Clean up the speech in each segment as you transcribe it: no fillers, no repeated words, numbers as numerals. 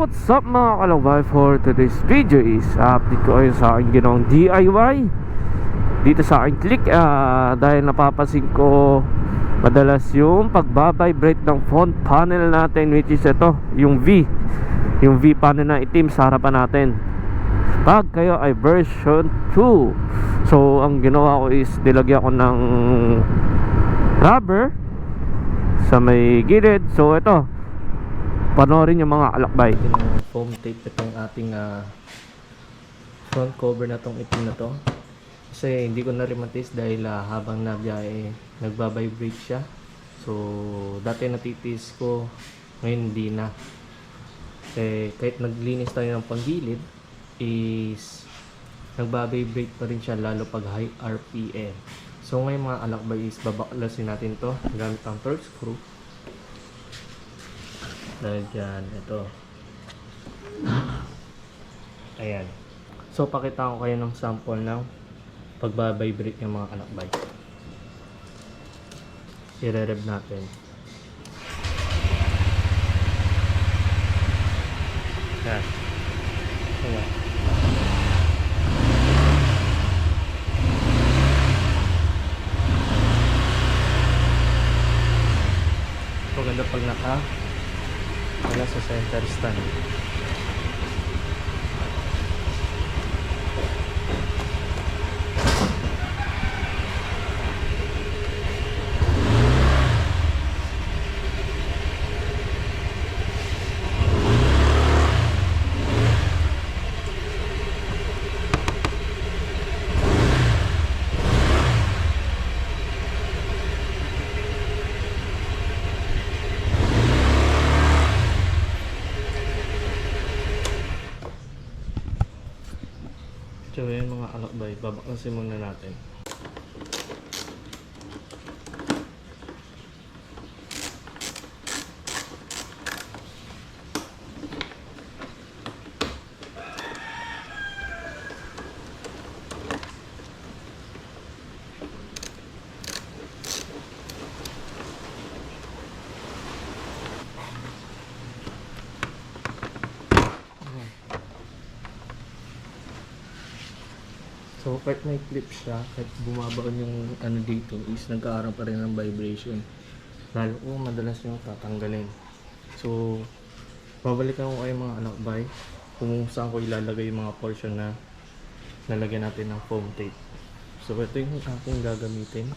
What's up mga kalaway, for today's video is update ko kayo sa aking ginawang DIY dito sa aking click dahil napapansin ko madalas yung pagbabibrate ng front panel natin, which is ito, yung V panel na itim sa harapan natin pag kayo ay version 2. So ang ginawa ko is nilagyan ko ng rubber sa may gilid. So ito, panoorin yung mga alakbay. Foam tape itong ating front cover na tong itim na to. Kasi hindi ko na rematis dahil habang nagbiyahe nagbabibrate siya. So dati natitis ko, ngayon hindi na. Kasi kahit naglinis tayo ng panggilid is nagbabibrate pa rin siya, lalo pag high RPM. So ngayon mga alakbay is babaklasin natin to gamit ang torque screw. Dahil dyan, ito. Ayan. So, pakita ko kayo ng sample ng pagbabibrate ng mga alakbay. I-rev natin. Ayan. Ayan. Maganda pag wala sa center stand. So yun mga alakbay, babaklasin muna natin. So kahit may clip siya, kahit bumabaon yung ano dito, is nagkakaroon pa rin ng vibration. Lalo ko madalas yung tatanggalin. So babalikan ko kayo mga alakbay kung saan ko ilalagay yung mga portion na lalagyan natin ng foam tape. So ito yung aking gagamitin.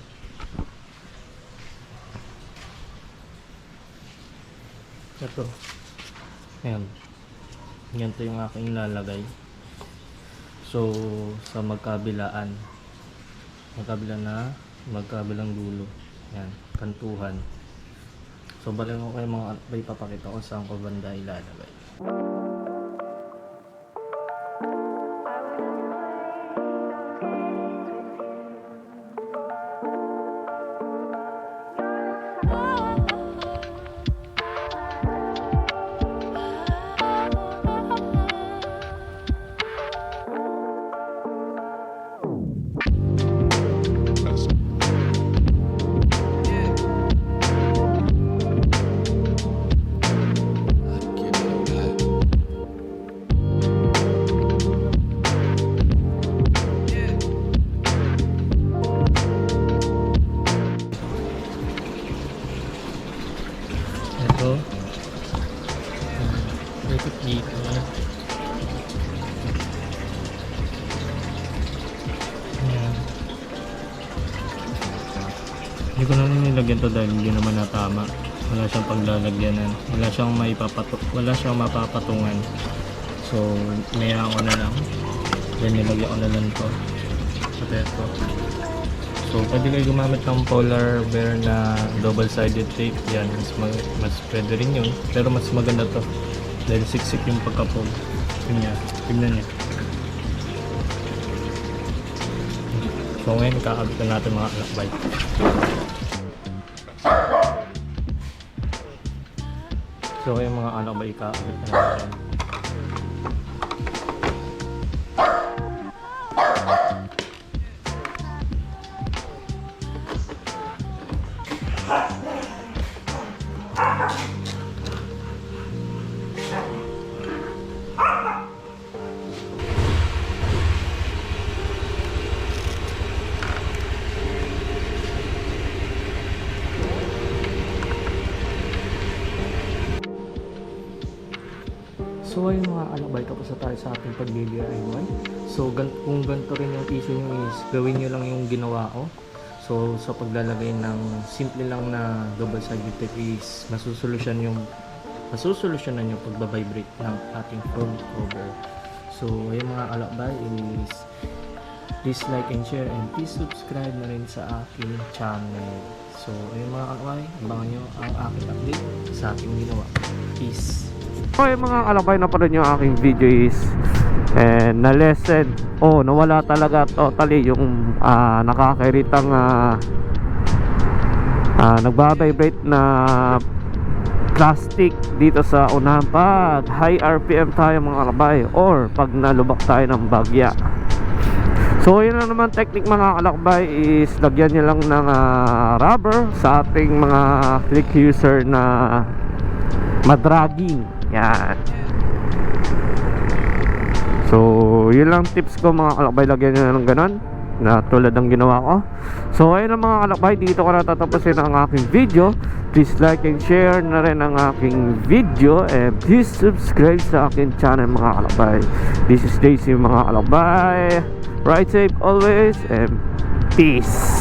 Ito. Ayan. Ganito yung aking ilalagay. So, sa magkabilaan na magkabilang dulo. Yan, kantuhan. So, balik ko kayo mga alakbay, papakita ko saan ko banda ilalagay. Ito ikot dito na. Ayan. Hindi ko na nilagyan to dahil hindi naman natama. Wala siyang paglalagyanan, wala siyang mapapatungan. So mayaan ko na lang, then nilagyan ko na lang to sa testo. So pwede kayo gumamit ng polar bear na double-sided tape. Yan, mas pwede rin yun. Pero mas maganda to dahil siksik yung pagkapog. Tingnan niya. So ngayon kakabit na natin mga alakbay. So yung mga alakbay kakabit na natin. So ayun mga alakbay, tapos na tayo sa ating pag-DIY. So kung ganito rin yung issue nyo is gawin nyo lang yung ginawa ko. So sa paglalagay ng simple lang na double sided tape is masusolusyonan yung pagbabibrate ng ating front cover. So ayun mga alakbay is please like and share and please subscribe na rin sa aking channel. So ayun mga alakbay, abangan nyo ang aking update sa ating ginawa. Peace! Okay mga kalakbay, napanood nyo ang aking video is na lesson. Nawala talaga totally yung nakakairitang nagbabibrate na plastic dito sa unahan pag high RPM tayo mga kalakbay or pag nalubak tayo ng bagya. So yun lang naman technique mga kalakbay is lagyan nyo lang ng rubber sa ating mga click user na madragging. Yan. So yun lang tips ko mga kalakbay, lagyan nyo ng ganon na tulad ng ginawa ko. So ayun lang mga kalakbay, dito ko natatapusin ang aking video. Please like and share na rin ang aking video and please subscribe sa aking channel mga kalakbay. This is Daisy mga kalakbay. Ride safe always and peace.